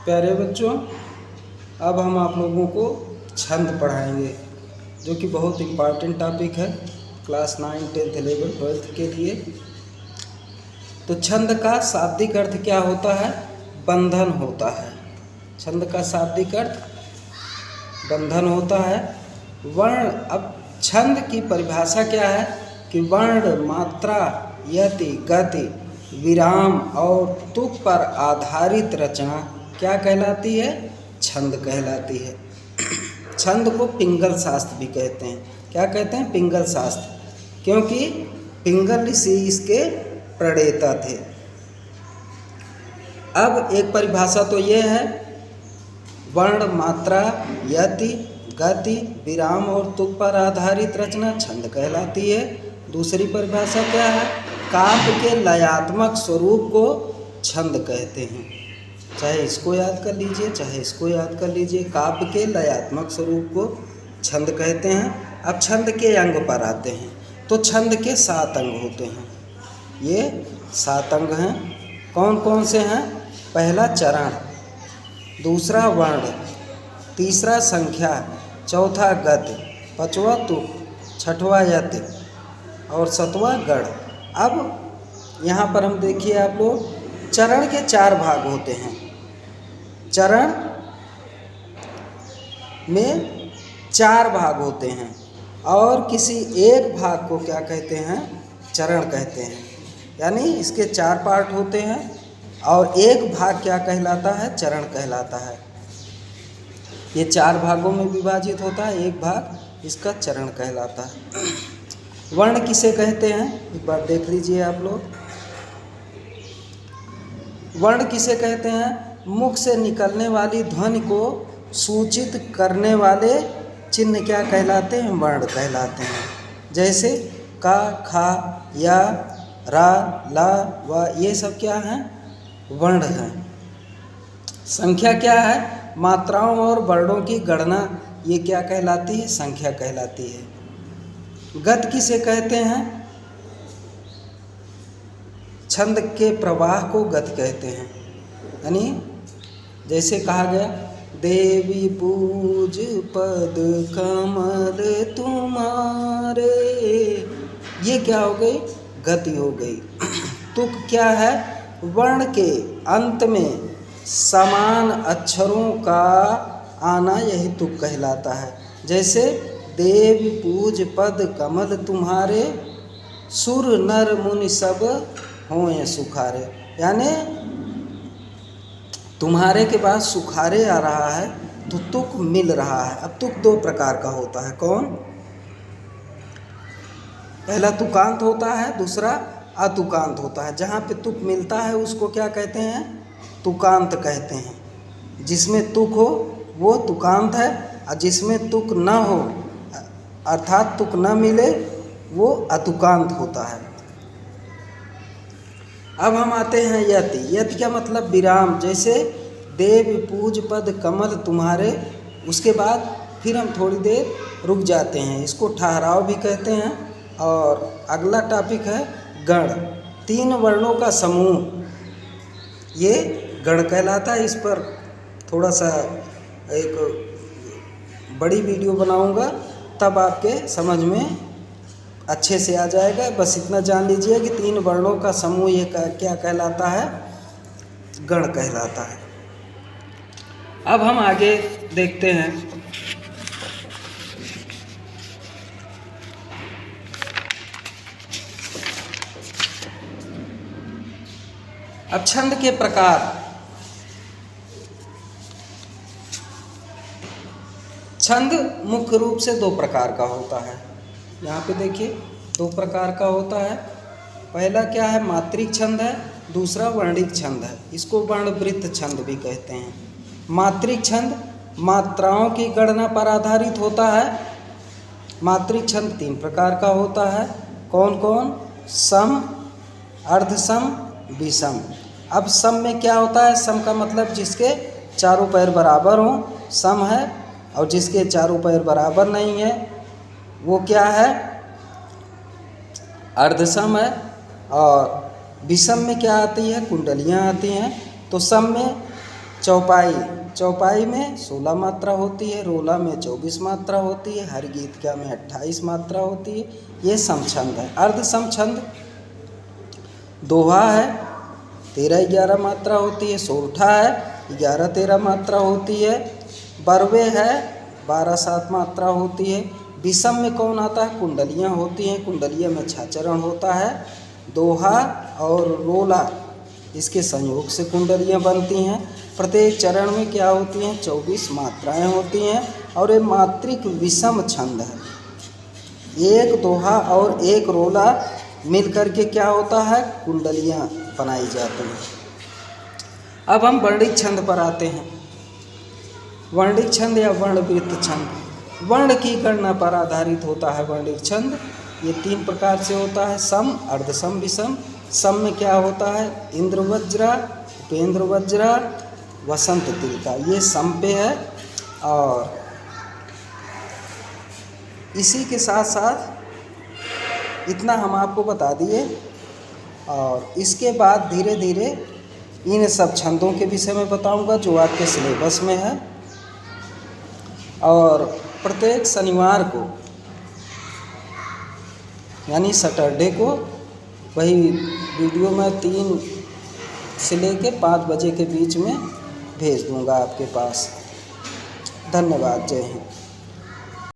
प्यारे बच्चों, अब हम आप लोगों को छंद पढ़ाएंगे, जो कि बहुत इम्पॉर्टेंट टॉपिक है क्लास 9, 10th, 11th, 12th के लिए। तो छंद का शाब्दिक अर्थ क्या होता है? बंधन होता है। छंद का शाब्दिक अर्थ बंधन होता है। वर्ण, अब छंद की परिभाषा क्या है कि वर्ण, मात्रा, यति, गति, विराम और तुक पर आधारित रचना क्या कहलाती है? छंद कहलाती है। छंद को पिंगल शास्त्र भी कहते हैं। क्या कहते हैं? पिंगल शास्त्र, क्योंकि पिंगल ऋषि इसके प्रणेता थे। अब एक परिभाषा तो ये है, वर्ण, मात्रा, यति, गति, विराम और तुक पर आधारित रचना छंद कहलाती है। दूसरी परिभाषा क्या है? काव्य के लयात्मक स्वरूप को छंद कहते हैं। चाहे इसको याद कर लीजिए, चाहे इसको याद कर लीजिए। काव्य के लयात्मक स्वरूप को छंद कहते हैं। अब छंद के अंग पर आते हैं, तो छंद के 7 अंग होते हैं। ये 7 अंग हैं। कौन कौन से हैं? पहला चरण, दूसरा वर्ण, तीसरा संख्या, चौथा गति, पांचवा तुक, छठवां यति और 7वां गढ़। अब यहाँ पर हम देखिए आप लोग, चरण के 4 भाग होते हैं। चरण में 4 भाग होते हैं और किसी एक भाग को क्या कहते हैं? चरण कहते हैं। यानी इसके 4 पार्ट होते हैं और एक भाग क्या कहलाता है? चरण कहलाता है। ये 4 भागों में विभाजित होता है, एक भाग इसका चरण कहलाता है। वर्ण किसे कहते हैं? एक बार देख लीजिए आप लोग। वर्ण किसे कहते हैं? मुख से निकलने वाली ध्वनि को सूचित करने वाले चिन्ह क्या कहलाते हैं? वर्ण कहलाते हैं। जैसे का, खा, या, रा, ला, व, ये सब क्या हैं? वर्ण हैं। संख्या क्या है? मात्राओं और वर्णों की गणना, ये क्या कहलाती है? संख्या कहलाती है। गति किसे कहते हैं? छंद के प्रवाह को गति कहते हैं। यानी जैसे कहा गया, देवी पूज पद कमल तुम्हारे, ये क्या हो गई? गति हो गई। तुक क्या है? वर्ण के अंत में समान अक्षरों का आना, यही तुक कहलाता है। जैसे देव पूज पद कमल तुम्हारे, सुर नर मुनि सब हों सुखारे। यानी तुम्हारे के बाद सुखारे आ रहा है तो तुक मिल रहा है। अब तुक 2 प्रकार का होता है। कौन? पहला तुकांत होता है, दूसरा अतुकांत होता है। जहाँ पे तुक मिलता है उसको क्या कहते हैं? तुकांत कहते हैं। जिसमें तुक हो वो तुकांत है, और जिसमें तुक न हो अर्थात तुक न मिले वो अतुकांत होता है। अब हम आते हैं यति। यति का मतलब विराम। जैसे देव पूज पद कमल तुम्हारे, उसके बाद फिर हम थोड़ी देर रुक जाते हैं, इसको ठहराव भी कहते हैं। और अगला टॉपिक है गण। 3 वर्णों का समूह, ये गण कहलाता है। इस पर थोड़ा सा एक बड़ी वीडियो बनाऊंगा, तब आपके समझ में अच्छे से आ जाएगा। बस इतना जान लीजिए कि 3 वर्णों का समूह ये क्या कहलाता है? गण कहलाता है। अब हम आगे देखते हैं। अब छंद के प्रकार। छंद मुख्य रूप से 2 प्रकार का होता है। यहाँ पे देखिए 2 प्रकार का होता है। पहला क्या है? मात्रिक छंद है, दूसरा वर्णिक छंद है। इसको वर्णवृत्त छंद भी कहते हैं। मात्रिक छंद मात्राओं की गणना पर आधारित होता है। मात्रिक छंद 3 प्रकार का होता है। कौन कौन? सम, अर्धसम, विषम। अब सम में क्या होता है? सम का मतलब जिसके चारों पैर बराबर हों, सम है। और जिसके चारों पैर बराबर नहीं है वो क्या है? अर्धसम है। और विषम में क्या आती है? कुंडलियाँ आती हैं। तो सम में चौपाई, चौपाई में 16 मात्रा होती है, रोला में 24 मात्रा होती है, हर गीतिका में 28 मात्रा होती है। ये समछंद है। अर्ध समछंद दोहा है, 13-11 मात्रा होती है। सोरठा है, 11-13 मात्रा होती है। बरवे है, 12-7 मात्रा होती है। विषम में कौन आता है? कुंडलियाँ होती हैं, कुंडलियों में 6 चरण होता है। दोहा और रोला इसके संयोग से कुंडलियाँ बनती हैं। प्रत्येक चरण में क्या होती हैं? 24 मात्राएं होती हैं और ये मात्रिक विषम छंद है। एक दोहा और एक रोला मिलकर के क्या होता है? कुंडलियाँ बनाई जाती हैं। अब हम वर्णिक छंद पर आते हैं। वर्णिक छंद या वर्णवृत्त छंद, वर्ण की गणना पर आधारित होता है वर्णिक छंद। ये 3 प्रकार से होता है, सम, अर्धसम, विषम। सम में क्या होता है? इंद्र वज्रा, उपेंद्र वज्रा, वसंत तिलका, ये सम पे है। और इसी के साथ साथ इतना हम आपको बता दिए, और इसके बाद धीरे धीरे इन सब छंदों के विषय में बताऊंगा जो आपके सिलेबस में है। और प्रत्येक शनिवार को यानी सैटरडे को वही वीडियो मैं 3 से लेके 5 बजे के बीच में भेज दूंगा आपके पास। धन्यवाद। जय हिंद।